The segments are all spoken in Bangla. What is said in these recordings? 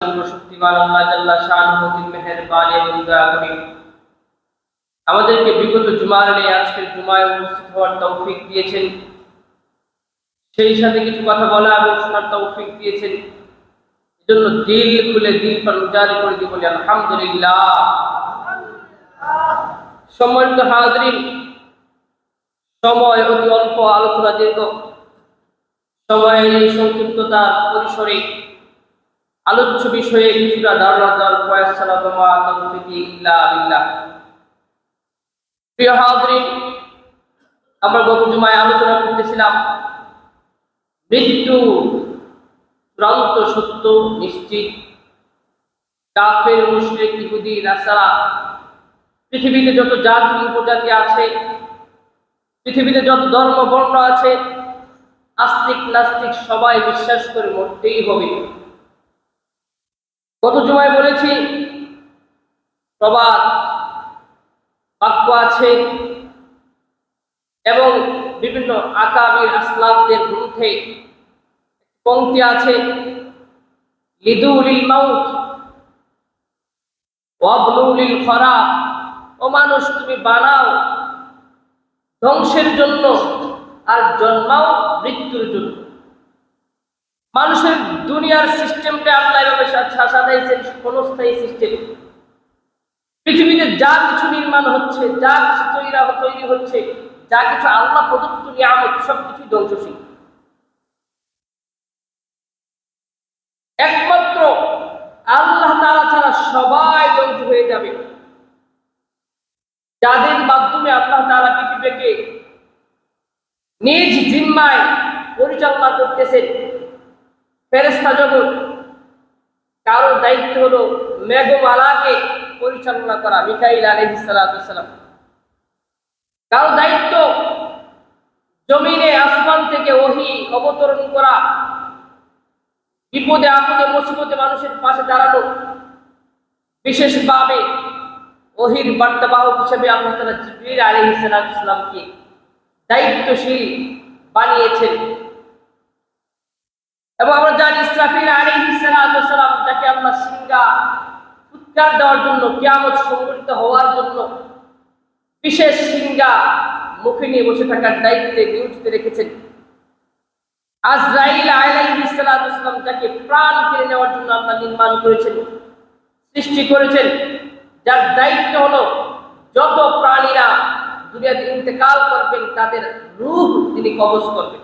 শক্তিমান আল্লাহ জাল্লা শাআনুহু মেহেরবানি এবং দয়া করে আমাদেরকে বিগত জুমার নিয়ে আজকের জুমায় উপস্থিত হওয়ার তৌফিক দিয়েছেন, সেই সাথে কিছু কথা বলা এবং শোনার তৌফিক দিয়েছেন। এজন্য দিল খুলে দিল প্রাণ উজাড় করে দিয়ে বলি আলহামদুলিল্লাহ। সম্মানিত হাজরিন, সময় অতি অল্প, আলোচনা দীর্ঘ। সময়ের এই সংক্ষিপ্ততার পরিসরে আলোচ্য বিষয়ে কিছুটা ধারণা দেওয়ার প্রয়াস চালাবো। মা তাওফিকি ইল্লা বিল্লাহ। প্রিয় হাজরিন, আমরা গত জুমায় আলোচনা করতেছিলাম মৃত্যু চূড়ান্ত সত্য, নিশ্চিত। কাফের, মুশরিক, ইহুদি, নাসারা, পৃথিবীতে যত জাতি উপজাতি আছে, পৃথিবীতে যত ধর্ম বর্ণ আছে, আস্তিক নাস্তিক সবাই বিশ্বাস করে মরতেই হবে। গত জুমায় বলেছি প্রবাদ বাক্য আছে এবং বিভিন্ন আকাবির আসলাফদের গ্রন্থে পংক্তি আছে, লিদুলিল মাউত ওয়াবলুলিল খরাব। ও মানুষ, তুমি বানাও ধ্বংসের জন্য আর জন্মাও মৃত্যুর জন্য। মানুষের দুনিয়ার সিস্টেমটা আল্লাহ এভাবে সাজাইছেন, ক্ষণস্থায়ী সিস্টেম। পৃথিবীতে যা কিছু নির্মাণ হচ্ছে, যা কিছু তৈরি হচ্ছে, যা কিছু আল্লাহ প্রদত্ত নিয়ামত, সবকিছু ধ্বংসশীল। একমাত্র আল্লাহ তাআলা ছাড়া সবাই ধ্বংস হয়ে যাবে। যাদের মাধ্যমে আল্লাহ তাআলা পৃথিবীকে নিজ জিম্মায় পরিচালনা করতেছেন, ফেরেশতা জগৎ, কারো দায়িত্ব হলো মেঘমালাকে পরিচালনা করা, মিকাইল আলাইহিস সালাতু সালাম। কারো দায়িত্ব জমিনে আসমান থেকে ওহী অবতরণ করা, বিপদে আপদে মুসিবতে মানুষের পাশে দাঁড়ানো। বিশেষভাবে ওহীর বার্তাবাহক হিসেবে আল্লাহ তাআলা জিবরীল আলাইহিস সালাতু সালামকে দায়িত্বশীল বানিয়েছেন। এবং আমরা জানি ইসরাফিল আলাইহিস সালাতু সালাম, যাকে আল্লাহ সিংহা ফুৎকার দেওয়ার জন্য, কিয়ামত সংঘটিত হওয়ার জন্য বিশেষ সিংহা মুখে নিয়ে বসে থাকার দায়িত্বে নিয়োজিত রেখেছেন। আজরাইল আলাইহিস সালাতু সালাম, যাকে প্রাণ কেড়ে নেওয়ার জন্য আল্লাহ নির্মাণ করেছেন, সৃষ্টি করেছেন, যার দায়িত্ব হলো যত প্রাণীরা দুনিয়াতে ইন্তেকাল করবেন তাদের রূহ তিনি কবজ করবেন,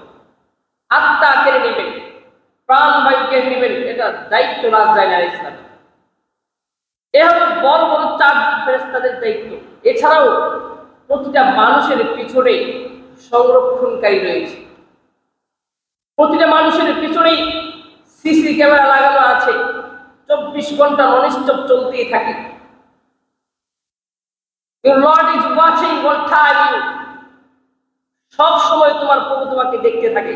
আত্মা কেড়ে নেবেন, প্রাণবায়ু কেড়ে নেবেন। এটা দায়িত্ব আজরাইল আলাইহিস সালাম। এ হলো বড় বড় চার ফেরেশতাদের দায়িত্ব। এছাড়াও প্রতিটা মানুষের পিছনে সংরক্ষণকারী রয়েছে। প্রতিটা মানুষের পিছনেই সিসি ক্যামেরা লাগানো আছে, 24 ঘন্টা ননস্টপ চলতেই থাকে। Your Lord is watching all time you. সব সময় তোমার প্রভু তোমাকে দেখতে থাকে।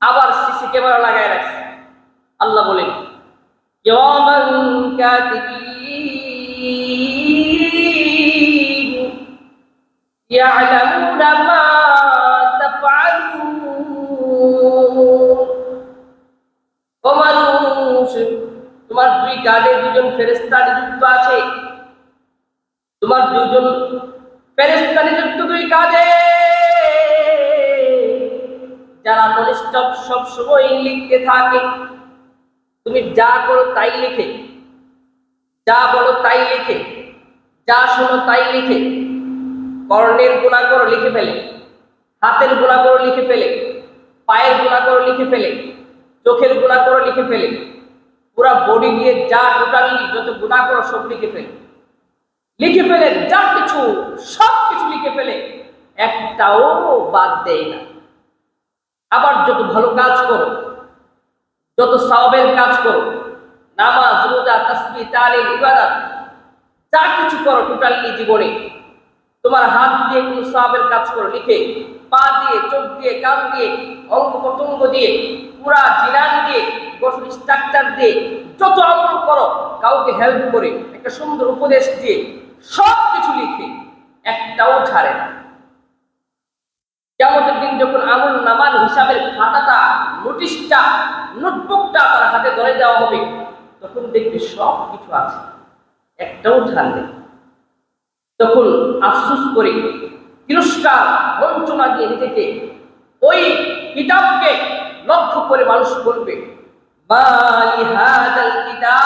আবার সিসি ক্যামেরা লাগায় রাখছে। আল্লাহ বলেন কিরামান কাতিবিন ইয়ালামুনা মা তাফআলুন। ও মানুষ, তোমার দুই কাঁধে দুজন ফেরেশতা নিযুক্ত আছে। তোমার দুজন ফেরেশতা নিযুক্ত দুই কাঁধে, যারা ননস্টপ সব সময় লিখতে থাকে। তুমি যা করো তাই লিখে, যা বলো তাই লিখে, যা শোনো তাই লিখে। কর্ণের গুনাহ করো লিখে ফেলে, হাতের গুনাহ করো লিখে ফেলে, পায়ের গুনাহ করো লিখে ফেলে, চোখের গুনাহ করো লিখে ফেলে, পুরা বডি দিয়ে যা টোটালি যত গুনাহ করো সব লিখে ফেলে, লিখে ফেলে, যা কিছু সব কিছু লিখে ফেলে, একটাও বাদ দেয় না। আবার যত ভালো কাজ করো, যত সওয়াবের কাজ করো, নামাজ, রোজা, তাসবিহ, তাহলিল, ইবাদত, যা কিছু করো টোটালি জীবনে, তোমার হাত দিয়ে কোন সওয়াবের কাজ করো লিখে, পা দিয়ে, চোখ দিয়ে, কান দিয়ে, অঙ্গ প্রত্যঙ্গ দিয়ে, পুরা জিনান দিয়ে, গঠন স্ট্রাকচার দিয়ে যত আমল করো, কাউকে হেল্প করে, একটা সুন্দর উপদেশ দিয়ে, সব কিছু লিখে একটাও ছাড়ে না। কিয়ামতের দিন যখন আমল নামার হিসাবের খাতাটা, নোটিশটা, নোটবুকটা তার হাতে ধরে দেওয়া হবে, তখন দেখবে সব কিছু আছে, একটাও ঝাল নেই। তখন আফসোস করে তিরস্কার বঞ্চনা দিয়ে নিজেকে ওই কিতাবকে লক্ষ্য করে মানুষ বলবে, মালি হাদাল কিতাব,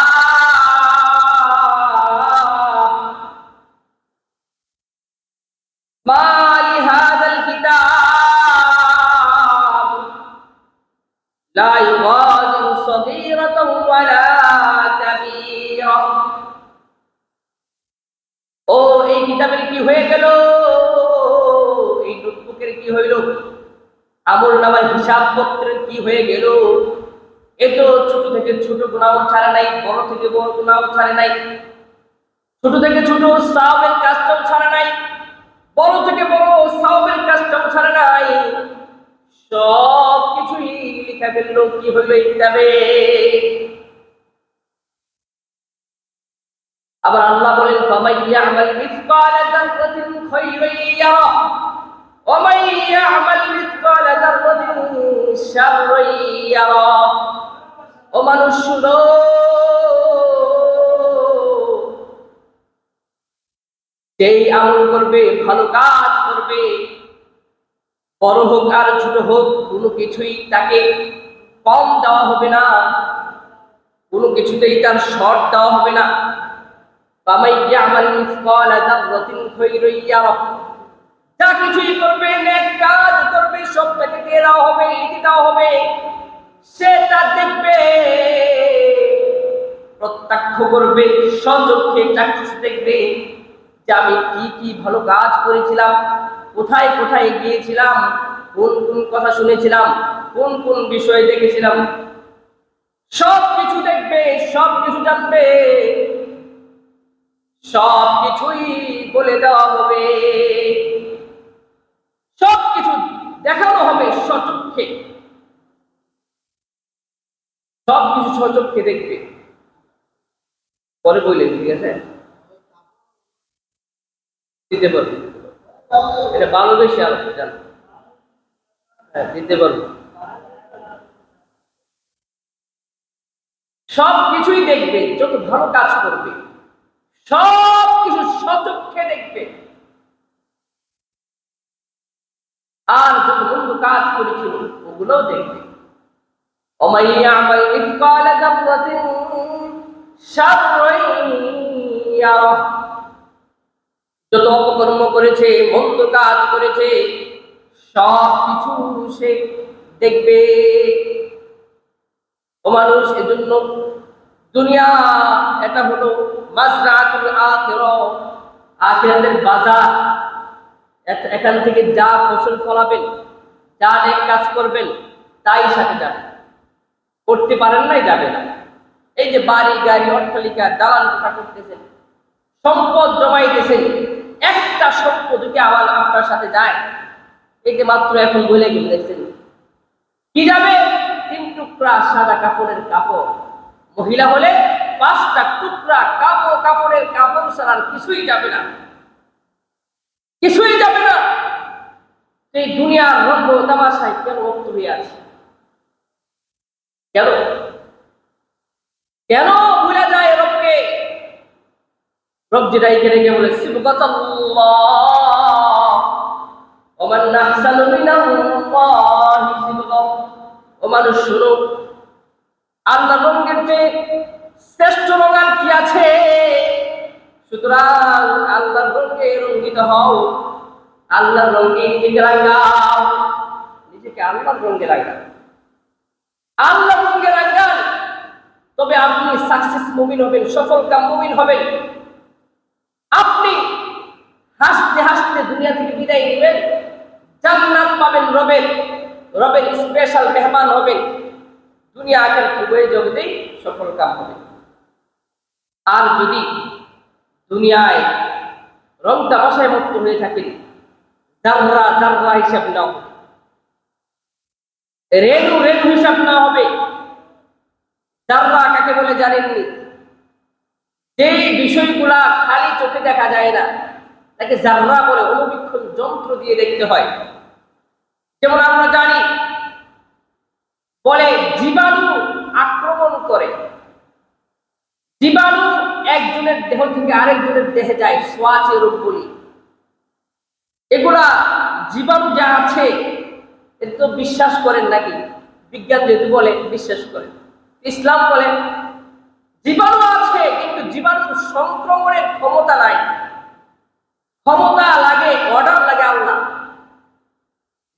মালি হাদাল কিতাব লা ইউগাদিরু সগীরাতাও ওয়ালা কাবীরা। ও এই কিতাবের কি হয়ে গেল, এই নোটবুকের কি হইল, আমলনামার হিসাবপত্রের কি হয়ে গেল? এ তো ছোট থেকে ছোট গুনাহ ছাড়ে নাই, বড় থেকে বড় গুনাহ ছাড়ে নাই, ছোট থেকে ছোট সাওয়াবের কাজটাও ছাড়ে নাই, বড় থেকে বড় সাওয়াবের কাজটাও ছাড়ে নাই, সব কিছুই লিখা ফেললো। কি হইল এই কিতাবে? আবার আল্লাহ বলেন, ফামান ইয়ামাল মিসকালা যাররাতিন খায়রান ইয়ারা ওয়া মান ইয়ামাল মিসকালা যাররাতিন শাররান ইয়ারা। ও মানুষ শুনো, যেই আমল করবে, ভালো কাজ করবে, বড় হোক আর ছোট হোক, কোনো কিছুই তাকে কম দেওয়া হবে না, কোনো কিছুতেই তার শর্ট দেওয়া হবে না। ফামান ইয়ামাল মিসকালা যাররাতিন খায়রান ইয়ারা, যা কিছুই করবে, নেক কাজ করবে, সবটাকে দিয়ে দেওয়া হবে, লিখে দেওয়া হবে। সে তা দেখবে, প্রত্যক্ষ করবে, স্বচক্ষে চাক্ষুষ দেখবে যে আমি কি কি ভালো কাজ করেছিলাম, কোথায় কোথায় গিয়েছিলাম, কোন কোন কথা শুনেছিলাম, কোন কোন বিষয় দেখেছিলাম, সব কিছু দেখবে, সব কিছু জানবে, সব কিছুই বলে দেওয়া হবে, সব কিছু দেখানো হবে স্বচক্ষে, সব কিছু স্বচক্ষে দেখবে। পরে বললেন, ঠিক আছে, দিতে পারবো, এটা ভালোবেসে আরো জান, হ্যাঁ দিতে পারবো। সব কিছুই দেখবে, যত ভালো কাজ করবে সব কিছু স্বচক্ষে দেখবে, আর যত মন্দ কাজ করেছিল ওগুলোও দেখবে। ওমান ইয়ামাল মিসকালা যাররাতিন শাররান ইয়ারা, যত অপকর্ম করেছে, মন্দ কাজ করেছে, সব কিছু সে দেখবে। ও মানুষ, এজন্য দুনিয়া এটা হলো মাজরাতুল আখিরাহ, আখিরাতের বাজার। এখান থেকে যা ফসল ফলাবেন, যা নেক কাজ করবেন, তাই সাথে যাবে, করতে পারেন নাই যাবে না। এই যে বাড়ি গাড়ি অট্টালিকা দালান কোঠা করতেছেন, সম্পদ জমাইতেছেন, একটা সম্পদ যদি আমার আপনার সাথে যায়, এই যে মাত্র এখন বলে গেলে দেখছেন কি যাবে, 3 টুকরা সাদা কাপড়ের কাপড়, মহিলা হলে 5টা টুকরা কাপড়ের কাপড় ছাড়া কিছুই যাবে না, কিছুই যাবে না। এই দুনিয়ার রঙ্গ তামাশায় কেন মুক্ত হয়ে আছে? কেন কেন ভুলে যায় রবকে? রব যেটা এখানে গিয়ে বলে, সিবগাতাল্লাহ ওয়া মান আহসানু মিনাল্লাহি সিবগা। ও মানুষ শুনো, আল্লাহর রঙের চেয়ে শ্রেষ্ঠ রঙ আর কি আছে? সুতরাং আল্লাহর রঙে রঙ্গিত হও, আল্লাহর রঙে নিজেকে রাঙাও, নিজেকে আল্লাহর রঙে রাঙাও, আল্লাহর রঙে রাঙান, তবে আপনি সাকসেস মুমিন হবেন, সফলকাম মুমিন হবেন। আপনি হাসতে হাসতে দুনিয়া থেকে বিদায় নেবেন, জান্নাত পাবেন, রবের স্পেশাল মেহমান হবেন, দুনিয়া আখেরাত উভয় জগতেই সফলকাম হবে। আর যদি দুনিয়ায় রং তামাশায় মুক্ত হয়ে থাকেন, জাররা জাররা হিসাব না হবে, রেণু রেণু হিসাব না হবে। জাররা কাকে বলে জানেননি? যে বিষয়গুলা খালি চোখে দেখা যায় না, তাকে জাররা বলে, অনুবীক্ষণ যন্ত্র দিয়ে দেখতে হয়। যেমন আমরা জানি, বলে জীবাণু আক্রমণ করে, দেহ থেকে আরেকজনের দেহে যায়, সোয়াচে রোগ বলি। এগুলা জীবাণু যা আছে এটা তো বিশ্বাস করেন নাকি? বিজ্ঞান যেহেতু বলে বিশ্বাস করেন, ইসলাম বলে জীবাণু আছে কিন্তু জীবাণুর সংক্রমণের ক্ষমতা নাই। ক্ষমতা লাগে, অর্ডার লাগে আল্লাহ।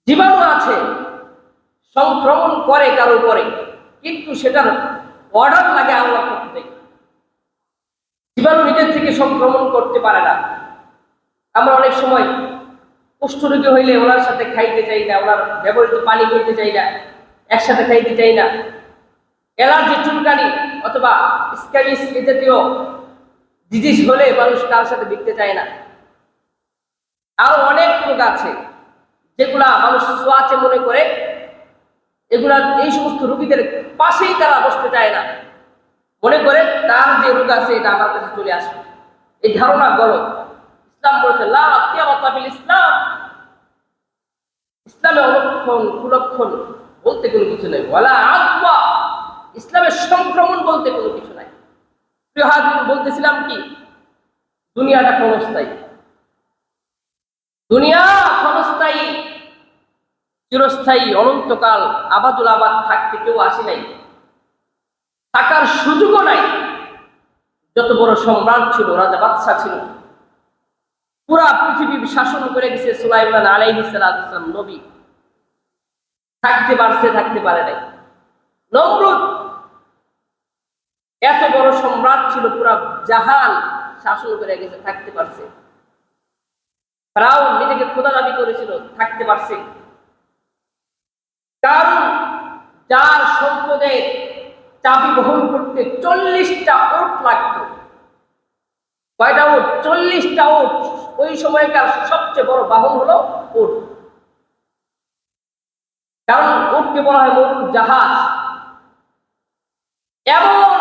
জীবাণু আছে, সংক্রমণ করে কারো উপরে, কিন্তু সেটার অর্ডার লাগে আল্লাহ করতে। জীবাণু নিজের থেকে সংক্রমণ করতে পারে না। আমরা অনেক সময় কুষ্ঠরোগী হইলে ওনার সাথে খাইতে চাই না, ওনার ব্যবহৃত পানি খেতে চাই না, একসাথে খাইতে চাই না। অ্যালার্জি, চুলকানি অথবা স্ক্যাবিস এ জাতীয় ডিজিজ হলে মানুষ তার সাথে বিকতে চায় না। আরো অনেক রোগ আছে যেগুলা মানুষ সোয়াচে মনে করে, এগুলা এই সমস্ত রোগীদের পাশেই তারা বসতে চায় না, মনে করে তার যে রোগ আছে এটা আমার কাছে চলে আসবে। এই ধারণা গলত। ইসলাম বলেছে লা কিয়ামাতা ফিল ইসলাম, ইসলামে অলক্ষণ কুলক্ষণ বলতে কোনো কিছু নেই। ওয়ালা আদওয়া, ইসলামের সংক্রমণ বলতে কোনো কিছু নাই। প্রিয় হাজির, বলতেছিলাম কি, দুনিয়াটা ক্ষণস্থায়ী। দুনিয়া ক্ষণস্থায়ী, চিরস্থায়ী, অনন্তকাল আবাদুল আবাদ থাকতে কেউ আসে নাই, থাকার সুযোগও নাই। যত বড় সম্রাট ছিল, রাজা বাদশা ছিল, পুরা পৃথিবী শাসন করে গেছে সুলাইমান আলাইহিস সালাম নবী, থাকতে পারছে? থাকতে পারে নাই। নমরুদ এত বড় সম্রাট ছিল, পুরা জাহান শাসন করে গেছে, থাকতে পারছে? ফেরাউন নিজেকে খোদা দাবি করেছিল, থাকতে পারছে? কারণ যার সম্পদের চাবি বহন করতে 40টা উট লাগতো। কয়টা উট? 40টা উট। ওই সময়কার সবচেয়ে বড় বাহন হলো উট, কারণ উটকে বলা হয় মরুর জাহাজ। এমন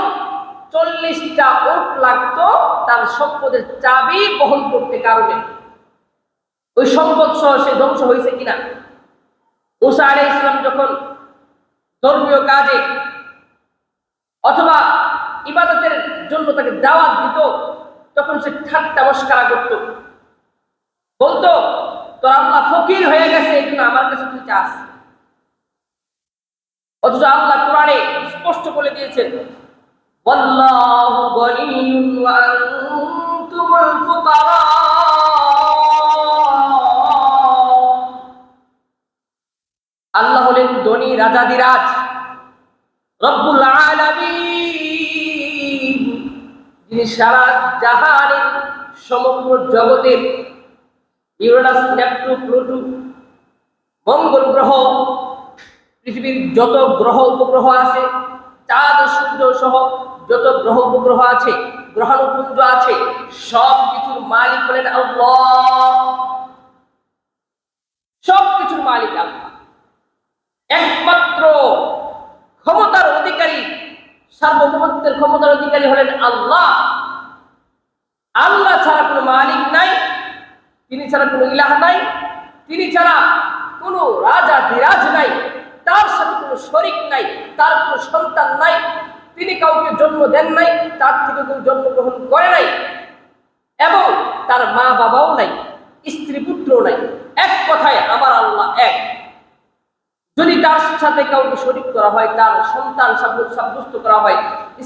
40টা উট লাগতো তার সম্পদের চাবি বহন করতে। কারণে ওই সম্পদ সহ সে ধ্বংস হয়েছে কিনা? মুসা আলাইহিস সালাম যখন ধর্মীয় কাজে অথবা ইবাদতের জন্য তাকে দাওয়াত দিত, তখন সে ঠাট্টা মশকরা করত, বলতো তোর আল্লাহ ফকির হয়ে গেছে, এই জন্য আমার কাছে তুই চাস। অথচ আল্লাহ কোরআনে স্পষ্ট বলে দিয়েছেন ওয়াল্লাহু গনিয়্যুন ওয়া আনতুমুল ফুকারা। আল্লাহ হলেন ধনী রাজাদিরাজ, রব্বুল আলামিন, যিনি সারা জাহানের সমগ্র জগতের ইউরেনাস, নেপচুন, প্লুটো, মঙ্গল গ্রহ, পৃথিবীর যত গ্রহ উপগ্রহ আছে, চাঁদ সূর্য সহ যত গ্রহ উপগ্রহ আছে, গ্রহাণুপুঞ্জ আছে, সব কিছুর মালিক হলেন আল্লাহ। সব কিছুর মালিক আল্লাহ। একমাত্র ক্ষমতার অধিকারী, সার্বভৌমত্বের ক্ষমতার অধিকারী হলেন আল্লাহ। আল্লাহ ছাড়া কোনো মালিক নাই, তিনি ছাড়া কোনো ইলাহ নাই, তিনি ছাড়া কোনো রাজা বিরাজ নাই, তার সাথে কোনো শরীক নাই, তার কোনো সন্তান নাই, তিনি কাউকে জন্ম দেন নাই, তার থেকে কেউ জন্মগ্রহণ করে নাই, এবং তার মা বাবাও নাই, স্ত্রী পুত্র নাই। এক কথায় আমার আল্লাহ এক। যদি তার সাথে কাউকে শরীক করা হয়, তার সন্তান সাব্যস্ত করা হয়,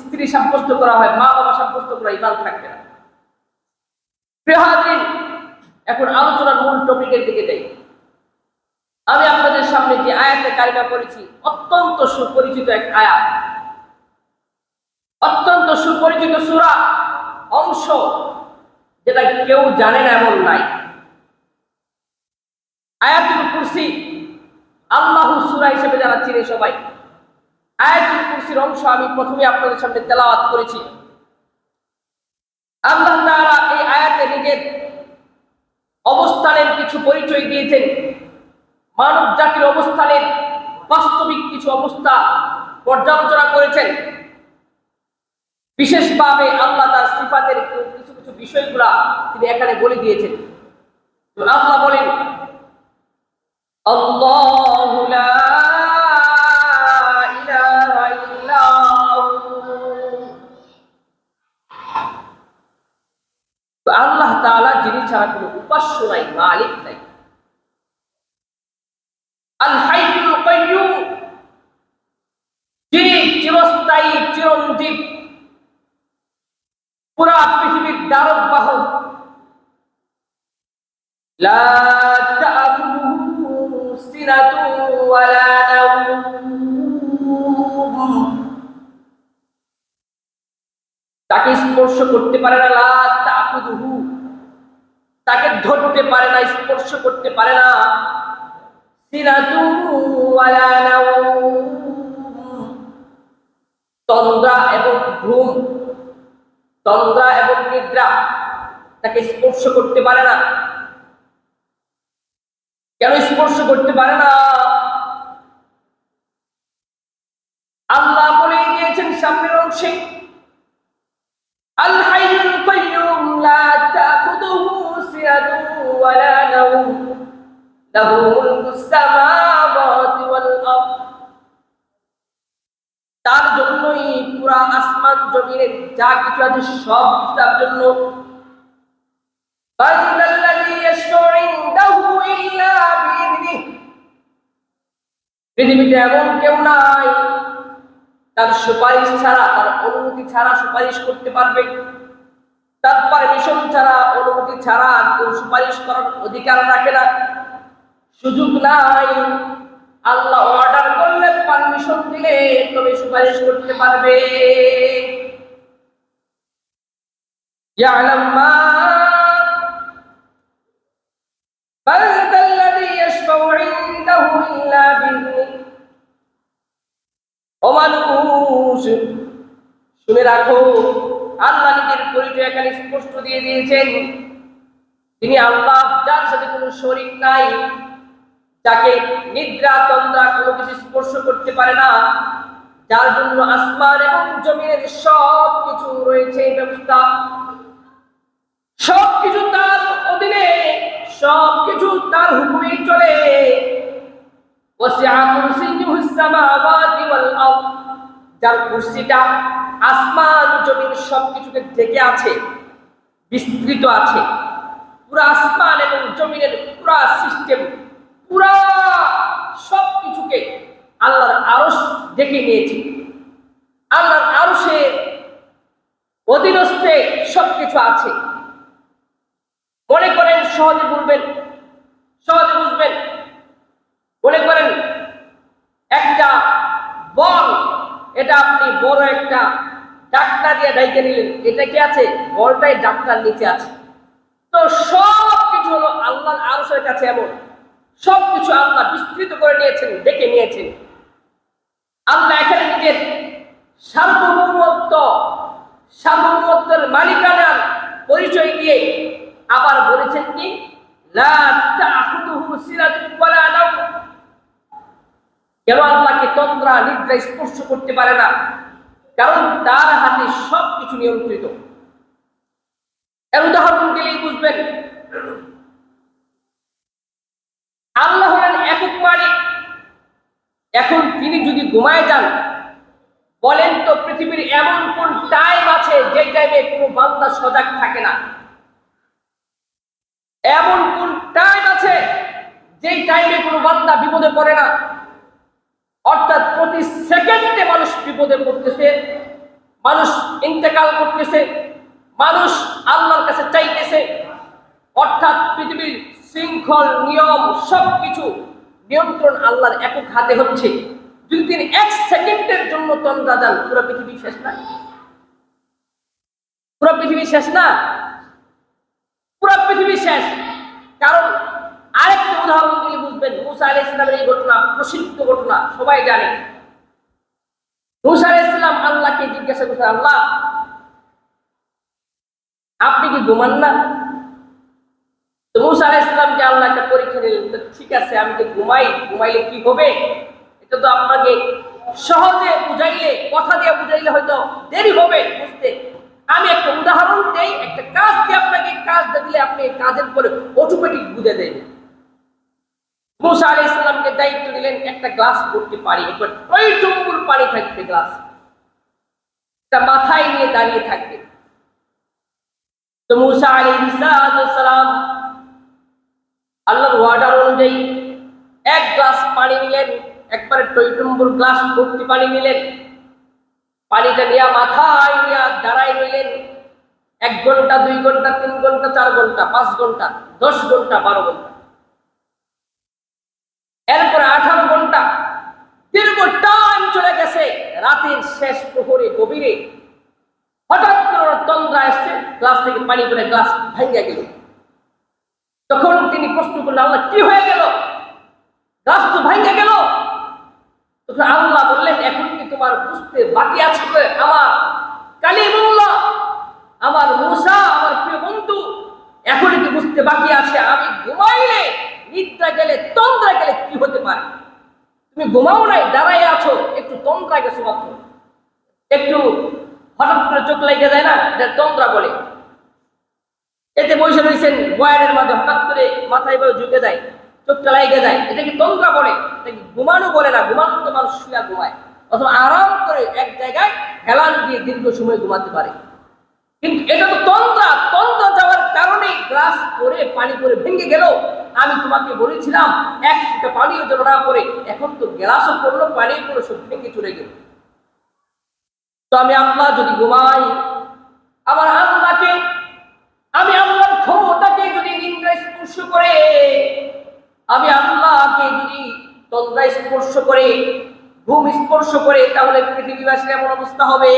স্ত্রী সাব্যস্ত করা হয়, মা বাবা সাব্যস্ত করা, ইমান থাকবে না। প্রিয় হাজির, এখন আলোচনার মূল টপিকের দিকে যাই। আমি আপনাদের সামনে যে আয়াতে কারিমা পড়েছি, অত্যন্ত সুপরিচিত এক আয়াত, অত্যন্ত সুপরিচিত সূরা অংশ, যেটা কেউ জানে না এমন নাই। আয়াতুল কুরসি আল্লাহর সূরা হিসেবে যারা চিনে সবাই, আয়াতুল কুরসির অংশ আমি প্রথমে আপনাদের সামনে তেলাওয়াত করেছি। আল্লাহ তাআলা এই আয়াতে নিজের অবস্থানের কিছু পরিচয় দিয়েছেন, মানব জাতির অবস্থানের বাস্তবিক কিছু অবস্থা পর্যালোচনা করেছেন। বিশেষভাবে আল্লাহ তার সিফাতের কিছু কিছু বিষয়গুলা তিনি এখানে বলে দিয়েছেন। আল্লাহ বলেন আল্লাহু লা ইলাহা ইল্লা হু যিনি ছাড়া কোনো উপাস্য নাই, মালিক নাই। আল হাইয়ুল কাইয়্যুম, যিনি চিরস্থায়ী, চিরঞ্জীব, পুরা পৃথিবীর দ্বারক বাহক। লা তা'খুযুহু সিনাতুন ওয়ালা নাওম, তাকে স্পর্শ করতে পারে না। লা তা'খুযুহু, তাকে ধরতে পারে না, স্পর্শ করতে পারে না। সিনাতুন ওয়ালা নাওম, তন্দ্রা এবং ঘুম, তন্দ্রা এবং নিদ্রা তাকে স্পর্শ করতে পারে না। কেন স্পর্শ করতে পারে না? আল্লাহ বলে দিয়েছেন সামনের অংশে, আল হাইয়ুল কাইয়্যুম লা তা'খুযুহু সিনাতুন ওয়ালা নাওম লাহু মুলকুস সামাওয়াতি ওয়াল আরদ, তার জন্যই পুরা আসমান জমিনের যা কিছু আছে সব কিছু তার জন্য। বান্দাল্লাযী ইয়াশফাউ ইনদাহু ইল্লা বিইذনিহি, পৃথিবীতে এমন কেউ নাই তার সুপারিশ ছাড়া, তার অনুমতি ছাড়া সুপারিশ করতে পারবে। তার পারমিশন ছাড়া, অনুমতি ছাড়া কেউ সুপারিশ করার অধিকার রাখে না, সুযোগ নাই। আল্লাহ অর্ডার করলে, পারমিশন দিলে তবে সুপারিশ করতে পারবে। ইয়ালাম মা বান্দাল্লাযী ইয়াশফাউ ইনদাহু ইল্লা বিইذনিহি। ও মানুষ, শুনে রাখো, আল্লাহ নিজের পরিচয় এখানে স্পষ্ট দিয়ে দিয়েছেন। তিনি আল্লাহ, যার সাথে কোনো শরীক নাই, যাকে নিদ্রা তন্দ্রা কোনো কিছু স্পর্শ করতে পারে না, যার জন্য আসমান এবং জমিনের সব কিছু রয়েছে ব্যবস্থা, সব কিছু তার অধীনে, সব কিছু তার হুকুমে চলে। ওয়াসিআ কুরসিয়্যুহুস সামাওয়াতি ওয়াল আরদ, যার কুরসিটা আসমান জমিন সবকিছুকে ঢেকে আছে, বিস্তৃত আছে। পুরা আসমান এবং জমিনের পুরা সিস্টেম, পুরা সবকিছুকে আল্লাহর আরশ ঢেকে নিয়েছে। আল্লাহর আরশের অধীনস্থে সবকিছু আছে। মনে করেন, সহজে বলবেন, সহজে বুঝবেন, মনে করেন একটা বল, এটা আপনি বড় একটা ডাক্তার দিয়ে ডাইকে নিলেন, এটা কি আছে? বলটাই ডাক্তার নিচে আছে। তো সব কিছু হলো আল্লাহর আরশের কাছে, এমন সবকিছু আল্লাহ বিস্তৃত করে নিয়েছেন, ডেকে নিয়েছেন। আল্লাহ এখানে নিজের সার্বভৌমত্ব, সার্বভৌমত্বের মালিকানার পরিচয় দিয়ে আবার বলেছেন কি, লা তা'খুযুহু সিনাতুন ওয়ালা নাওম। কেন আল্লাহকে তন্দ্রা নিদ্রা স্পর্শ করতে পারে না? কারণ তার হাতে সবকিছু নিয়ন্ত্রিত। এর উদাহরণ দিলেই বুঝবেন। আল্লাহ হলেন একক মালিক। এখন তিনি যদি ঘুমায় যান, বলেন তো পৃথিবীর এমন কোন টাইম আছে যে টাইমে কোনো বান্দা সজাগ থাকে না? এমন কোন টাইম আছে যেই টাইমে কোনো বান্দা বিপদে পড়ে না? অর্থাৎ প্রতি সেকেন্ডে মানুষ বিপদে পড়তেছে, মানুষ ইন্তেকাল করতেছে, মানুষ আল্লাহর কাছে চাইতেছে। অর্থাৎ পৃথিবীর শৃঙ্খল, নিয়ম, সবকিছু নিয়ন্ত্রণ আল্লাহর একক হাতে হচ্ছে। যদি তিনি এক সেকেন্ডের জন্য তন্দ্রা যান, পুরো পৃথিবী শেষ না? পুরো পৃথিবী শেষ না? পুরো পৃথিবী শেষ। কারণ আরেকটা উদাহরণ দিলে বুঝবেন। মূসা আলাইহিস সালামের এই ঘটনা, প্রসিদ্ধ ঘটনা, সবাই জানে। মূসা আলাইহিস সালাম আল্লাহকে জিজ্ঞাসা করছেন, আল্লাহ আপনি কি ঘুমান না? তো মূসা আলাইহিস সালামকে আল্লাহ একটা পরীক্ষা দিলেন। তো ঠিক আছে, আমি কি ঘুমাই, ঘুমাইলে কি হবে? এটা তো আপনাকে সহজে বুঝাইলে, কথা দিয়ে বুঝাইলে হয়তো দেরি হবে বুঝতে। আমি একটা উদাহরণ দেই, একটা কাজ দিয়ে আপনাকে কাজটা দিলে আপনি কাজের পরে অটোমেটিক বুঝে যাবেন। মূসা আলাইহিস সালামকে দায়িত্ব দিলেন একটা গ্লাস ভর্তি পানি, একবার টইটুম্বুর পানি থাকবে গ্লাস, এটা মাথায় নিয়ে দাঁড়িয়ে থাকবে। তো মূসা আলাইহিস সালাম আল্লাহর ওয়ার্ডার অনুযায়ী এক গ্লাস পানি নিলেন, একবারে টইটুম্বুর গ্লাস ভর্তি পানি নিলেন। পানিটা নিয়ে মাথায় নিয়ে দাঁড়াই রইলেন 1 ঘন্টা, 2 ঘন্টা, 3 ঘন্টা, 4 ঘন্টা, 5 ঘন্টা, 10 ঘন্টা, 12 ঘন্টা, এরপরে 18 ঘন্টা দীর্ঘ টাইম চলে গেছে। রাতের শেষ প্রহরে গভীরে হঠাৎ করে তন্দ্রা এসছে, গ্লাস থেকে পানি করে গ্লাস ভেঙে গেল। তখন তিনি প্রশ্ন করলেন, আল্লাহ কি হয়ে গেল? গ্লাস তো ভেঙে গেল। তখন আল্লাহ বললেন, এখন কি তোমার বুঝতে বাকি আছে? আমার কালিমুল্লাহ, আমার মূসা, আমার প্রিয় বন্ধু, এখন কি বুঝতে বাকি আছে? আমি ঘুমাইলে, নিদ্রা গেলে, তন্দ্রা গেলে কি হতে পারে? তুমি ঘুমাও নাই, দাঁড়াই আছো, একটু তন্দ্রা গেছো মাত্র, একটু হঠাৎ করে চোখ লেগে যায় না, এটা তন্দ্রা বলে। এতে বসে রয়েছেন বয়ানের মাঝে, হঠাৎ করে মাথায় বয়ে ঝুঁকে যায়, চোখটা লেগে যায়, এটা কি তন্দ্রা বলে? এটা কি ঘুমানো বলে না? ঘুমানো তো মানুষ শুয়ে ঘুমায়, অথবা আরাম করে এক জায়গায় হেলান দিয়ে দীর্ঘ সময় ঘুমাতে পারে। কিন্তু এটা তো তন্দ্রা। তন্দ্রা যাওয়ার কারণে গ্লাস পরে পানি পরে ভেঙে গেল। আমি তোমাকে বলেছিলাম এক ফোঁটা পানিও যেন না পড়ে, এখন তো গ্লাসও পড়লো, পানিও পড়লো, সব ভেঙে চলে গেল। তো আমি আল্লাহ যদি ঘুমাই, আমার আল্লাহকে, আমি আল্লাহর ক্ষমতাকে যদি নিন্দা স্পর্শ করে, আমি আল্লাহকে যদি তন্দ্রা স্পর্শ করে, ঘুম স্পর্শ করে, তাহলে পৃথিবীবাসীর এমন অবস্থা হবে।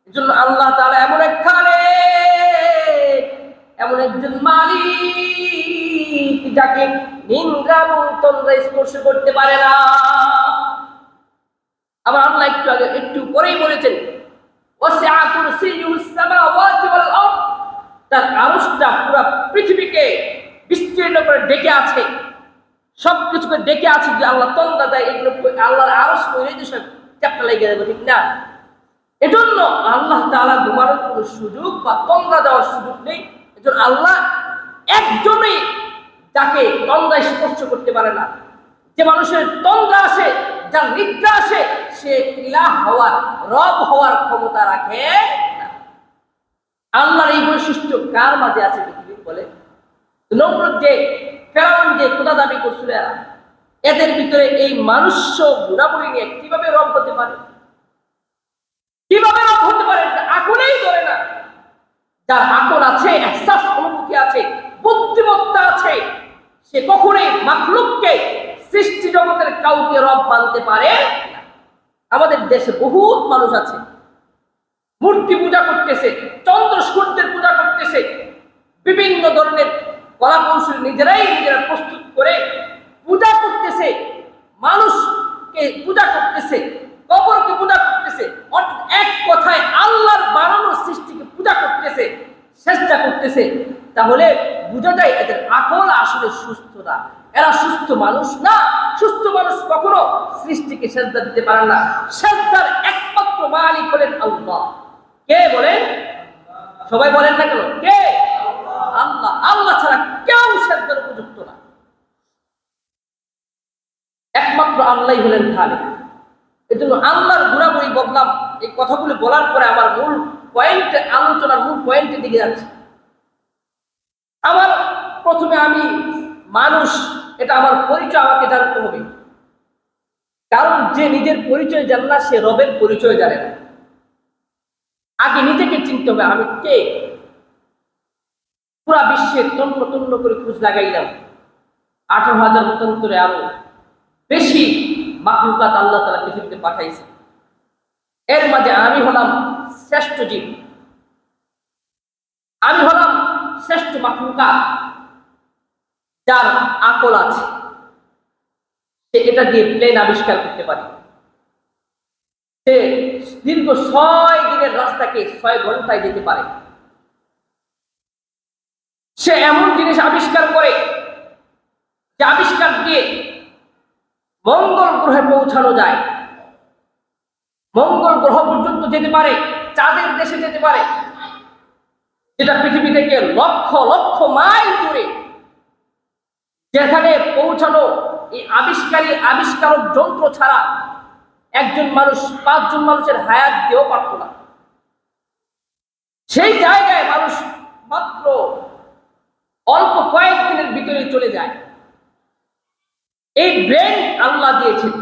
এজন্য আল্লাহ তাআলা এমন একজন মালিক যাকে নিন্দ্রা এবং তন্দ্রা স্পর্শ করতে পারে না। আমার আল্লাহ একটু পরেই বলেছেন, ওয়াসিআ কুরসিয়্যুহুস সামাওয়াতি ওয়াল আরদ, তার আরশটা পুরো পৃথিবীকে বিস্তীর্ণ করে ডেকে আছে, সবকিছুকে ডেকে আছে। যে আল্লাহ তন্দ্রা দেয়, এগুলো আল্লাহর আরশ কইলে যে সব চ্যাপ্টা লেগে যাবে, ঠিক না? এজন্য আল্লাহ তাআলা ঘুমানোর কোনো সুযোগ বা তন্দ্রা দেওয়ার সুযোগ নেই। এজন্য আল্লাহ একজনই যাকে তন্দ্রা স্পর্শ করতে পারে না। যে মানুষের তন্দ্রা আসে, যার নিদ্রা আসে, সে ইলাহ হওয়ার, রব হওয়ার ক্ষমতা রাখে না। আল্লাহর এই বৈশিষ্ট্য কার মাঝে আছে পৃথিবীর? বলে নমরুদ, যে ফেরাউন, যে খোদা দাবি করছিল, এদের ভিতরে এই মানুষ্য গুণাবলী নিয়ে কিভাবে রব হতে পারে? কিভাবে রব হতে পারে? আকলেই ধরে না। যার আকল আছে, এহসাস অনুভূতি আছে, বুদ্ধিমত্তা আছে, সে কখনোই মাখলুককে, সৃষ্টি জগতের কাউকে রব মানতে পারে না। আমাদের দেশে বহুত মানুষ আছে, মূর্তি পূজা করতেছে, চন্দ্র সূর্যের পূজা করতেছে, বিভিন্ন ধরনের কলা কৌশল নিজেরা প্রস্তুত করে পূজা করতেছে, মানুষকে পূজা করতেছে, কবরকে পূজা করতেছে, এক কথায় আল্লাহর বানানো সৃষ্টিকে পূজা করতেছে, চেষ্টা করতেছে। তাহলে বোঝা যায় এদের আকল আসলে সুস্থ না, এরা সুস্থ মানুষ না। সুস্থ মানুষ কখনো সৃষ্টিকে সেজদা দিতে পারে না। সেজদার একমাত্র মালিক হলেন আল্লাহ। কে বলেন? সবাই বলেন না কেন? কে? আল্লাহ। আল্লাহ ছাড়া কেউ সেজদার উপযুক্ত না, একমাত্র আল্লাহই হলেন খালিক। এজন্য আল্লাহর গুণাবলী বললাম। এই কথাগুলো বলার পরে আমার মূল পয়েন্টে, আলোচনার মূল পয়েন্টের দিকে যাচ্ছে। আমার প্রথমে আমি মানুষ, এটা আমার পরিচয় আমাকে জানতে হবে। কারণ যে নিজের পরিচয় জানে না, সে রবের পরিচয় জানে না। আগে নিজেকে চিনতে হবে, আমি কে। পুরা বিশ্বে তন্ন তন্ন করে খোঁজ লাগাইলাম, 18,000 মতান্তরে আরো বেশি মাখলুকাত আল্লাহ তাআলা পৃথিবীতে পাঠাইছে। এর মাঝে আমি হলাম শ্রেষ্ঠ জীব, আমি হলাম শ্রেষ্ঠ মাখলুকাত, যার আকল আছে, সে এটা দিয়ে প্লেন আবিষ্কার করতে পারে। সে দীর্ঘ 6 দিনের রাস্তাকে 6 ঘন্টায় যেতে পারে। সে এমন জিনিস আবিষ্কার করে, যে আবিষ্কার দিয়ে মঙ্গল গ্রহে পৌঁছানো যায়, মঙ্গল গ্রহ পর্যন্ত যেতে পারে, চাঁদের দেশে যেতে পারে, যেটা পৃথিবী থেকে লক্ষ লক্ষ মাইল দূরে। যেখানে পৌঁছানো এই আবিষ্কারক যন্ত্র ছাড়া একজন মানুষ 5 জন মানুষের হায়াত দিয়েও পারত না। সেই জায়গায় মানুষ অল্প কয়েকদিনের ভিতরে চলে যায়। এই ব্রেন আল্লাহ দিয়েছেন।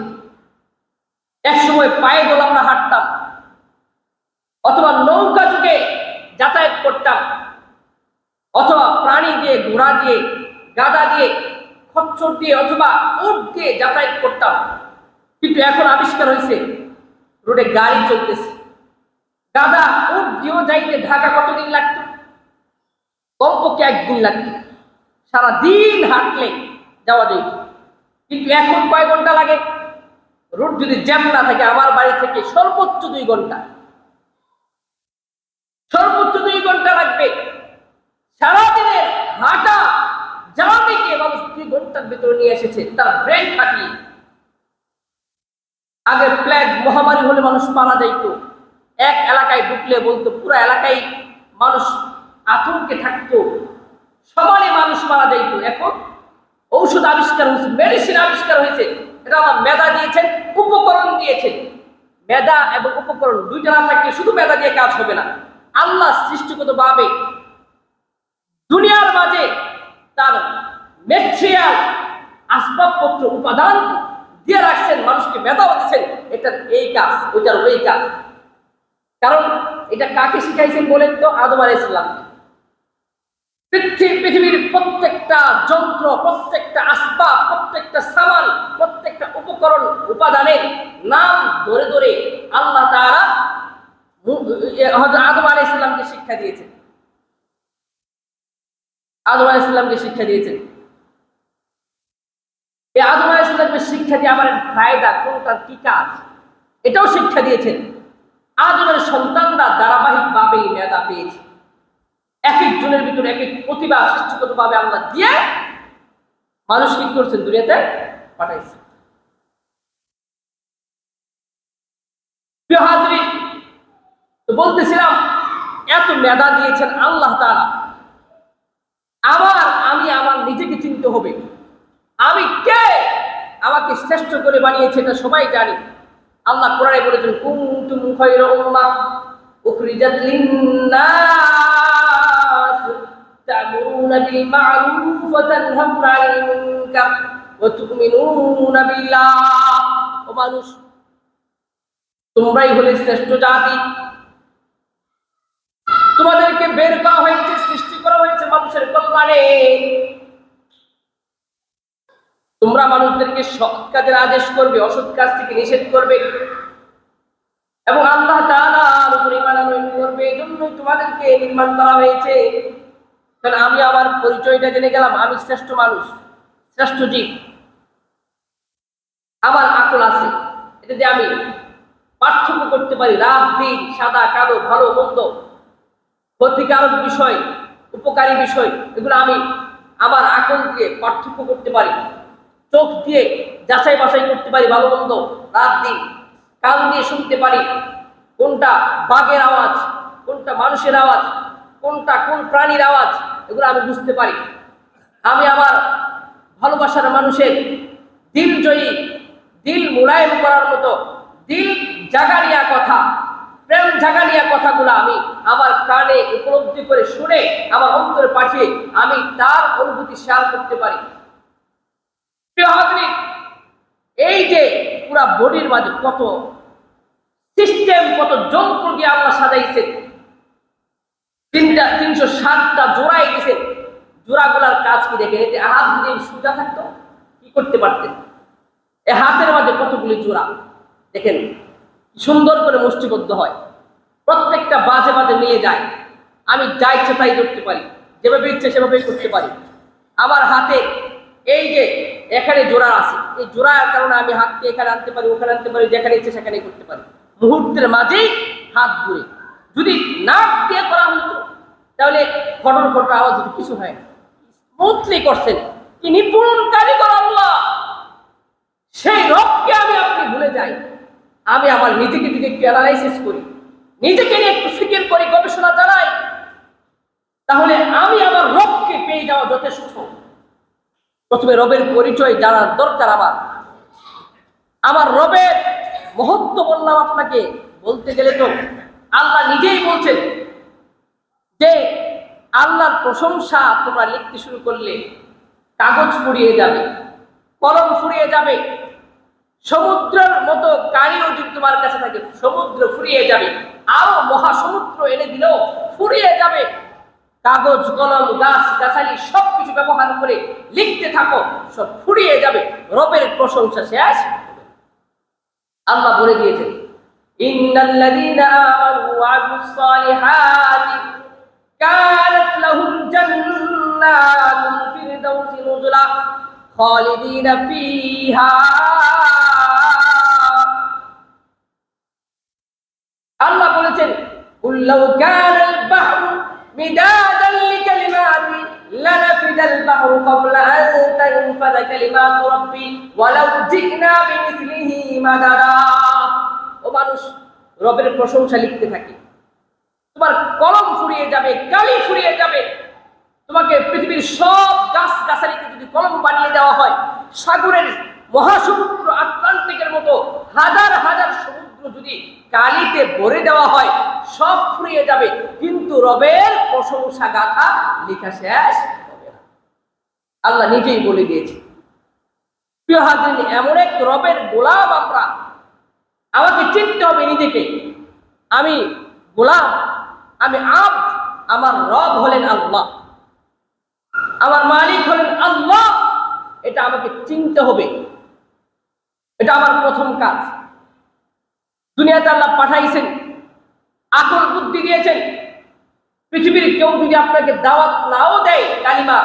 এক সময় পায়ে দোল আমরা হাঁটতাম, অথবা নৌকা যুগে যাতায়াত করতাম, অথবা প্রাণী দিয়ে, ঘোড়া দিয়ে, গাধা দিয়ে, খচ্চর দিয়ে, অথবা উট দিয়ে যাতায়াত করতাম। কিন্তু এখন আবিষ্কার হয়েছে রোডে গাড়ি চলতেছে। গাধা উট দিয়েও যাইতে ঢাকা কতদিন লাগতো? কমপক্ষে একদিন লাগতো। সারাদিন হাঁটলে যাওয়া যেত। কিন্তু এখন কয় ঘন্টা লাগে? রোড যদি জ্যাম না থাকে আমার বাড়ি থেকে সর্বোচ্চ 2 ঘন্টা, সর্বোচ্চ 2 ঘন্টা লাগবে। সারাদিনের হাঁটা জার্নিকে মানুষ 2 ঘন্টার ভিতরে নিয়ে এসেছে তার ব্রেন খাটিয়ে। আগে প্লেগ মহামারী হলে মানুষ মারা যাইত, এক এলাকায় ঢুকলে বলতো পুরো এলাকায় মানুষ আতঙ্কে থাকতো, সমানে মানুষ মারা যাইত। এখন ঔষধ আবিষ্কার হয়েছে, মেডিসিন আবিষ্কার হয়েছে। এটা আমার মেধা দিয়েছেন, উপকরণ দিয়েছেন। মেধা এবং উপকরণ দুইটা না থাকলে শুধু মেধা দিয়ে কাজ হবে না। আল্লাহ সৃষ্টিগতভাবে দুনিয়ার মাঝে তার ম্যাটেরিয়াল, আসবাবপত্র, উপাদান দিয়ে রাখছেন, মানুষকে মেধাও দিচ্ছেন, এটার এই কাজ, ওইটার ওই কাজ। কারণ এটা কাকে শিখাইছেন বলেন তো? আদম আলাইহিস সালাম। পৃথিবীর প্রত্যেকটা যন্ত্র, প্রত্যেকটা আসবাব, প্রত্যেকটা সামান, প্রত্যেকটা উপকরণ, উপাদানের নাম ধরে ধরে আল্লাহ তাআলা হযরত আদম আলাইহিস সালামকে শিক্ষা দিয়েছেন। আদম আলাইহিস সালামকে শিক্ষা দিয়েছেন। এই আদম আলাইহিস সালামকে শিক্ষা দিয়ে আমার ফায়দা কোনটার কি কাজ, এটাও শিক্ষা দিয়েছেন। আদমের সন্তানরা ধারাবাহিকভাবে মেধা পেয়েছে। এক একজনের ভিতরে এক এক প্রতিভা সৃষ্টিগতভাবে আল্লাহ দিয়ে মানুষ কি করছেন? দুনিয়াতে পাঠাইছে। প্রিয় হাজরিন, তো বলতেছিলাম এত মেধা দিয়েছেন আল্লাহ তাআলা। আমি আমার নিজেকে চিনতে হবে। আমি কে? আমাকে শ্রেষ্ঠ করে বানিয়েছে এটা সবাই জানি। আল্লাহ কোরআনে বলেছেন কুনতুম খায়রা উম্মাহ উখরিজাত লিন-নাস তা'মুরুনা বিল মা'রুফ ওয়া তানহাউনা আনিল মুনকার ওয়া তু'মিনুনা বিল্লাহ। ও মানুষ, তোমরাই হলে শ্রেষ্ঠ জাতি। তোমাদেরকে বের করা হয়েছে, সৃষ্টি করা হয়েছে মানুষের কল্যাণে। তোমরা মানুষদেরকে সৎ কাজের আদেশ করবে, অসৎ কাজ থেকে নিষেধ করবে, এবং আল্লাহ তাআলার উপর ঈমান আনয়ন করবে। এজন্যই তোমাদেরকে নির্মাণ করা হয়েছে। কারণ আমি আমার পরিচয়টা জেনে গেলাম, আমি শ্রেষ্ঠ মানুষ, শ্রেষ্ঠ জীব। আমার আকল আছে, এটা দিয়ে আমি পার্থক্য করতে পারি রাত দিন, সাদা কালো, ভালো মন্দ, ক্ষতিকারক বিষয়, উপকারী বিষয়, এগুলো আমি আমার আকল দিয়ে পার্থক্য করতে পারি। চোখ দিয়ে যাচাই বাছাই করতে পারি ভালো মন্দ, রাত দিন। কান দিয়ে শুনতে পারি কোনটা বাঘের আওয়াজ, কোনটা মানুষের আওয়াজ, কোনটা কোন প্রাণীর আওয়াজ, এগুলো আমি বুঝতে পারি। আমি আমার ভালোবাসার মানুষের দিল জয়ী, দিল মোলায়েম করার মতো, দিল জাগানিয়া কথা, প্রেম জাগানিয়া কথাগুলো আমি আমার কানে উপলব্ধি করে শুনে আমার অন্তরে পাঠিয়ে আমি তার অনুভূতি শেয়ার করতে পারি। প্রিয় হাজরিন, এই যে পুরা বডির মাঝে কত সিস্টেম, কত যন্ত্র দিয়ে আল্লাহ সাজাইছেন। 360টা জোড়াই দিয়েছেন। জোড়াগুলার কাজ কি দেখেন? এতে হাত যদি সোজা থাকতো কি করতে পারতেন? এই হাতের মাঝে কতগুলি জোড়া দেখেন, সুন্দর করে মুষ্টিবদ্ধ হয়, প্রত্যেকটা বাজে বাজে মিলে যায়। আমি যা ইচ্ছে তাই করতে পারি, যেভাবে ইচ্ছে সেভাবেই করতে পারি। আমার হাতে এই যে এখানে জোড়া আছে, এই জোড়ার কারণে আমি হাতকে এখানে আনতে পারি, ওখানে আনতে পারি, যেখানে ইচ্ছে সেখানে করতে পারি, মুহূর্তের মাঝেই হাত ঘুরে। যদি নাক দিয়ে করা হতো তাহলে ফটর ফটর আওয়াজ যদি কিছু হয় না। স্মুথলি করছেন, কি নিপুণ কারিগর আল্লাহ। সেই রবকে আপনি ভুলে যাই। আমি আমার নিজেকে দিকে একটু অ্যানালাইসিস করি, নিজেকে নিয়ে একটু ফিকির করি, গবেষণা চালাই, তাহলে আমি আমার রবকে পেয়ে যাওয়া যথেষ্ট। প্রথমে রবের পরিচয় জানার দরকার। আমার রবের মহত্ব বললাম আপনাকে, বলতে গেলে তো আল্লাহ নিজেই বলছেন যে আল্লাহর প্রশংসা তোমরা লিখতে শুরু করলে কাগজ ফুরিয়ে যাবে, কলম ফুরিয়ে যাবে, সমুদ্রের মতো কারিও যদি তোমার কাছে থাকে সমুদ্র ফুরিয়ে যাবে, আরো মহাসমুদ্র এনে দিলেও ফুরিয়ে যাবে। কাগজ কলম গাছ গাছালি সবকিছু ব্যবহার করে লিখতে থাকো, সব ফুরিয়ে যাবে, রবের প্রশংসা শেষ। আল্লাহ বলে দিয়েছেন ইন্নাল্লাযীনা আমানু ওয়া আমিলুস সালিহাতি কানাত লাহুম জান্নাতুল ফিরদাউসি নুজুলা খালিদিনা ফিহা। আল্লাহ বলেছেন কুল লাউ কানাল বাহরু মিদাদান লিকালিমাতি লানাফিদাল বাহরু ক্বাবলা আন তানফাদা কালিমাতু রাব্বি ওয়ালাউ জি'না বিমিসলিহি মাদাদা। ও মানুষ, রবের প্রশংসা লিখতে থাকি, তোমার কলম ফুরিয়ে যাবে, কালি ফুরিয়ে যাবে। তোমাকে পৃথিবীর সব গাছ গাছালিকে যদি কলম বানিয়ে দেওয়া হয়, সাগরের মহাসমুদ্র আটলান্টিকের মতো হাজার হাজার সমুদ্র যদি কালিতে ভরে দেওয়া হয়, সব ফুরিয়ে যাবে, কিন্তু রবের প্রশংসা গাথা লেখা শেষ হবে না। আল্লাহ নিজেই বলে দিয়েছে। প্রিয় হাজরিন, এমন এক রবের গোলাম আমরা, আমাকে চিনতে হবে নিজেকে। আমি গোলাম, আমি আব্দ, আমার রব হলেন আল্লাহ, আমার মালিক হলেন আল্লাহ। এটা আমাকে চিনতে হবে, এটা আমার প্রথম কাজ। দুনিয়াতে আল্লাহ পাঠাইছেন, আকল বুদ্ধি দিয়েছেন। পৃথিবীর কেউ যদি আপনাকে দাওয়াত নাও দেয়, কালিমার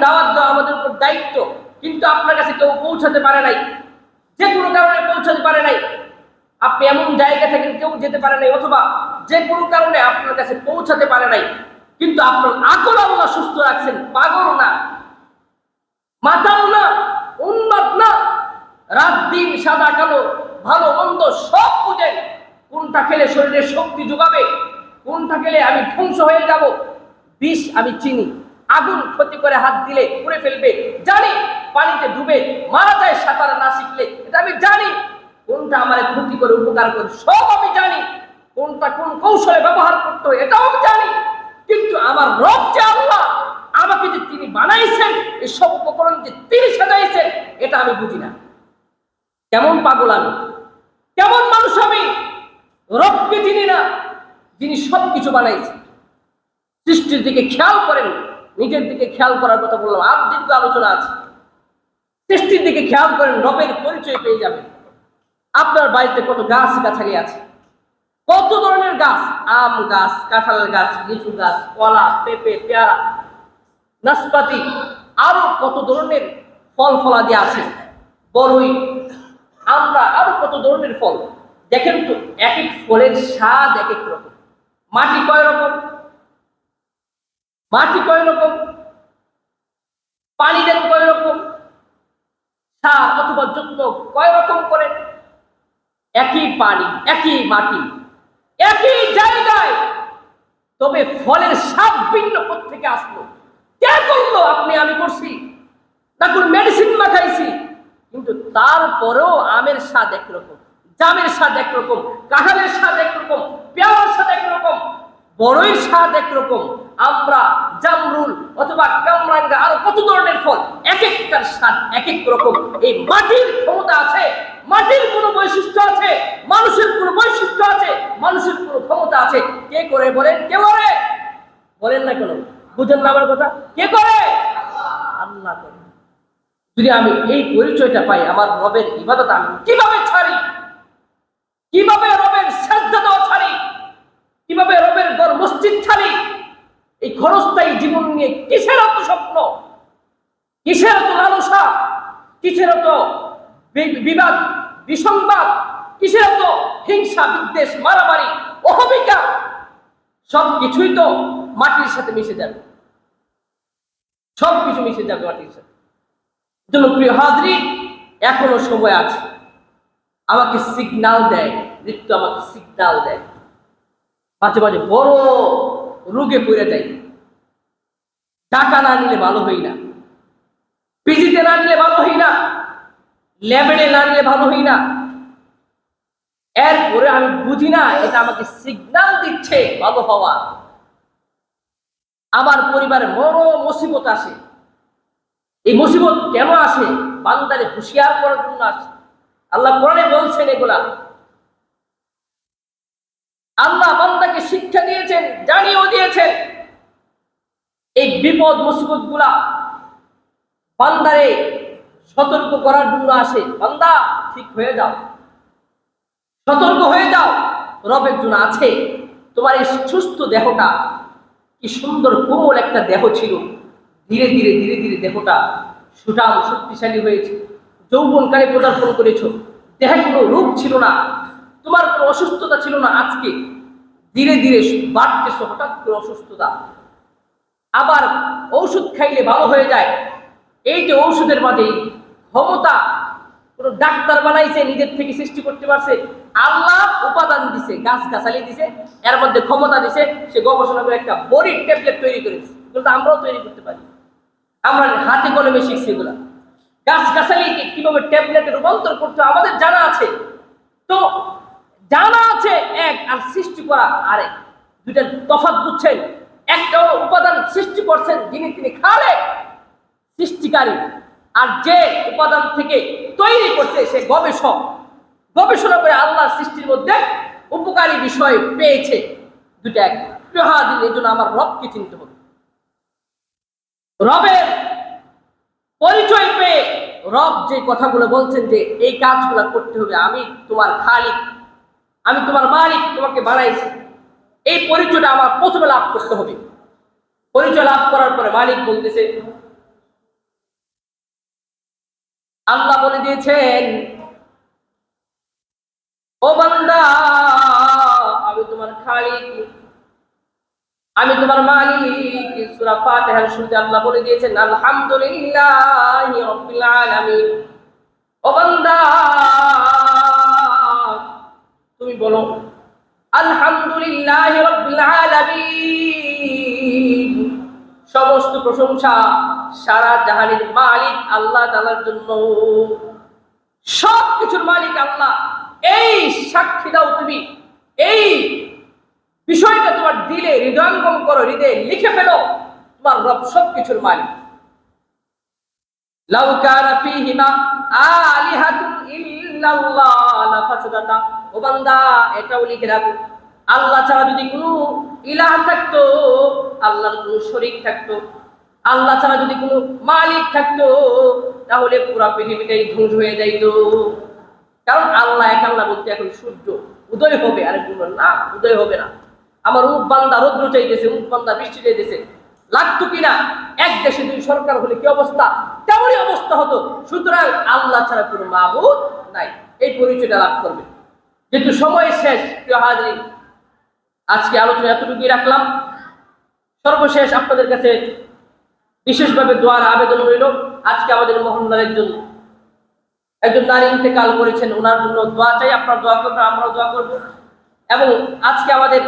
দাওয়াত দেওয়া আমাদের উপর দায়িত্ব, কিন্তু আপনার কাছে কেউ পৌঁছাতে পারে নাই, যে কোনো কারণে পৌঁছাতে পারে নাই, আপনি এমন জায়গা থেকে কেউ যেতে পারে নাই, অথবা যে কোনো কারণে আপনার কাছে পৌঁছাতে পারে নাই, কিন্তু আপনার আকল আল্লাহ সুস্থ রাখছেন। পাগল না, মাতাল না, উন্মাদ না, রাত দিন সাদা কালো ভালো মন্দ সব বুঝেন। কোনটা খেলে শরীরে শক্তি যোগাবে, কোনটা খেলে আমি ধ্বংস হয়ে যাব, বিষ আমি চিনি। আগুন ক্ষতি করে হাত দিলে পুড়ে ফেলবে জানি, পানিতে ডুবে মারা যায় সাঁতার না শিখলে এটা আমি জানি। কোনটা আমার ক্ষতি করে উপকার করে সব আমি জানি, কোনটা কোন কৌশলে ব্যবহার করতে হয় এটাও আমি জানি। কিন্তু আমার রব যে আল্লাহ, আমাকে যে তিনি বানাইছেন, এই সব উপকরণ যে তিনি সাজাইছেন, এটা আমি বুঝি না। কেমন পাগল আমি, কেমন মানুষ আমি, রবকে চিনি না, যিনি সবকিছু বানাইছেন। সৃষ্টির দিকে খেয়াল করেন, নিজের দিকে খেয়াল করার কথা বললাম, আর দীর্ঘ আলোচনা আছে। সৃষ্টির দিকে খেয়াল করেন, রবের পরিচয় পেয়ে যাবেন। আপনার বাড়িতে কত গাছ গাছালি আছে, কত ধরনের গাছ, আম গাছ, কাঁঠাল গাছ, লিচু গাছ, কলা, পেঁপে, পেয়ারা, নাশপাতি, আরো কত ধরনের ফল ফলাদি আছে, বরই, আমরা, আরো কত ধরনের ফল। দেখেন তো, এক এক ফলের স্বাদ এক এক রকম। মাটি কয় রকম, পানি দেন কয় রকম, সার অথবা যত্ন কয় রকম করে। একই পানি, একই মাটি, একই জায়গায়, তবে ফলের স্বাদ ভিন্ন থেকে আসলো। কে করলো? আপনি, আমি করছি না, কোন মেডিসিন মাখাইছি? কিন্তু তারপরেও আমের স্বাদ একরকম, জামের স্বাদ একরকম, কাঁঠালের স্বাদ একরকম, পেয়ারার স্বাদ একরকম, বড়ইর স্বাদ একরকম। আমরা জামরুল অথবা কামরাঙ্গা, আরো কত ধরনের ফল, এক একটার স্বাদ এক এক রকম। এই মাটির ক্ষমতা আছে, মাটির কোন বৈশিষ্ট্য আছে, মানুষের কোন বৈশিষ্ট্য আছে, মানুষের কোন ক্ষমতা আছে। কে করে বলেন? কে করে? বলেন না কেন? বুঝেন না আমার কথা? কে করে? আল্লাহ করে। যদি আমি এই পরিচয়টা পাই, আমার রবের ইবাদত আমি কিভাবে ছাড়ি, কিভাবে রবের শ্রদ্ধা দেওয়া ছাড়ি, কিভাবে রবের ঘর মসজিদ ছাড়ি? এই ক্ষণস্থায়ী জীবন নিয়ে কিসের এত স্বপ্ন, কিসের এত লালসা, কিসের এত বিবাদ বিসংবাদ, কিসের এত হিংসা বিদ্বেষ মারামারি অহমিকা? সবকিছুই তো মাটির সাথে মিশে যাবে, সবকিছু মিশে যাবে মাটির সাথে। জন্য প্রিয় হাজরিন, এখনো সময় আছে। আমাকে সিগন্যাল দেয়, মৃত্যু আমাকে সিগন্যাল দেয়। মাঝে মাঝে বড় রোগে পড়ে যাই, টাকা না নিলে ভালো হই না, পিজিতে না নিলে ভালো হই না, লেভেলে না নিলে ভালো হই না। এরপরে আমি বুঝি না এটা আমাকে সিগন্যাল দিচ্ছে ভালো হওয়া। আমার পরিবারে বড় মুসিবত আসে। এই মুসিবত কেন আসে? বান্দারে হুঁশিয়ার করার জন্য আসে। আল্লাহ কোরআনে বলছেন এগুলা। আল্লাহ বান্দাকে শিক্ষা দিয়েছেন, জানিয়েও দিয়েছেন এই বিপদ মুসিবত গুলা বান্দারে সতর্ক করার জন্য আসে। বান্দা ঠিক হয়ে যাও, সতর্ক হয়ে যাও, রবের জন্য আছে। তোমার এই সুস্থ দেহটা কি সুন্দর কোমল একটা দেহ ছিল, ধীরে ধীরে ধীরে ধীরে দেহটা সুঠাম শক্তিশালী হয়েছে। যৌবনকালে পদার্পণ করেছ, দেহে কোনো রোগ ছিল না, তোমার কোনো অসুস্থতা ছিল না, আজকে ধীরে ধীরে বাড়তেছ হঠাৎ করে অসুস্থতা। আবার ঔষধ খাইলে ভালো হয়ে যায়। এই যে ঔষধের মাঝে ক্ষমতা কোনো ডাক্তার বানাইছে, নিজের থেকে সৃষ্টি করতে পারছে, আল্লাহ উপাদান দিছে, গাছ গাছালি দিছে, এর মধ্যে ক্ষমতা দিছে, সে গবেষণা করে একটা বড়ি ট্যাবলেট তৈরি করেছে। কিন্তু আমরাও তৈরি করতে পারি, আমরা হাতে কলমে শিখছি এগুলা। গাছ গাছালিকে কিভাবে ট্যাবলেটে রূপান্তর করতে আমাদের জানা আছে। তো জানা আছে এক, আর সৃষ্টি করা আরেক, দুইটা তফাৎ বুঝছেন? একটা উপাদান সৃষ্টি করছেন যিনি, তিনি খালে সৃষ্টিকারী, আর যে উপাদান থেকে তৈরি করছে সে গবেষক। গবেষণা করে আল্লাহর সৃষ্টির মধ্যে উপকারী বিষয় পেয়েছে। দুটা এক। এই জন্য আমার রবকে চিনতে হবে। রবের পরিচয় পেয়ে রব যে কথাগুলো বলছেন যে এই কাজগুলো করতে হবে, আমি তোমার খালিক, আমি তোমার মালিক, তোমাকে বানাইছি, এই পরিচয়টা আমার প্রথমে লাভ করতে হবে। পরিচয় লাভ করার পরে মালিক বলতেছে, আল্লাহ বলে দিয়েছেন, ও বান্দা আমি তোমার খালিক, আমি তোমার মালিক। সূরা ফাতিহার শুরুতে আল্লাহ বলে দিয়েছেন আলহামদুলিল্লাহি রাব্বিল আলামিন। ও বান্দা তুমি বলো আলহামদুলিল্লাহি রাব্বিল আলামিন। সমস্ত প্রশংসা সারা জাহানের মালিক আল্লাহ তাআলার জন্য। সব কিছুর মালিক আল্লাহ। এই সাক্ষী দাও তুমি, এই বিষয়টা তোমার দিলে হৃদয়ঙ্গম করো, হৃদয়ে লিখে ফেলো, তোমার রব সব কিছুর মালিক। লাউ কানা ফীহিমা আলিহাতুন ইল্লাল্লাহ লাফাসাদাতা। ও বান্দা এটাও লিখে রাখো, আল্লাহ ছাড়া যদি কোনো ইলাহ থাকতো, আল্লাহর কোনো শরীক থাকতো, আল্লাহ ছাড়া যদি কোনো মালিক থাকতো, তাহলে পুরো পৃথিবীটাই ধ্বংস হয়ে যাইতো। কারণ আল্লাহ এক, আল্লাহ বলতে এখন সূর্য উদয় হবে, আর বলবেন না উদয় হবে না। আমার উপ বান্দা রৌদ্র চাইতেছে, উপ বান্দা বৃষ্টি চাইতেছে, লাগতো কিনা? এক দেশে দুই সরকার হলে কি অবস্থা, তেমনই অবস্থা হতো। সুতরাং আল্লাহ ছাড়া কোনো মাবুদ নাই, এই পরিচয়টা লাভ করবে। যেহেতু সময় শেষ, প্রিয় হাজরিন, আজকে আলোচনা এতটুকুই রাখলাম। সর্বশেষ আপনাদের কাছে বিশেষভাবে দোয়ার আবেদন রইল। আজকে আমাদের মহল্লার একজন নারী ইন্তেকাল করেছেন, ওনার জন্য দোয়া চাই। আপনারা দোয়া করবেন, আমরাও দোয়া করবো। এবং আজকে আমাদের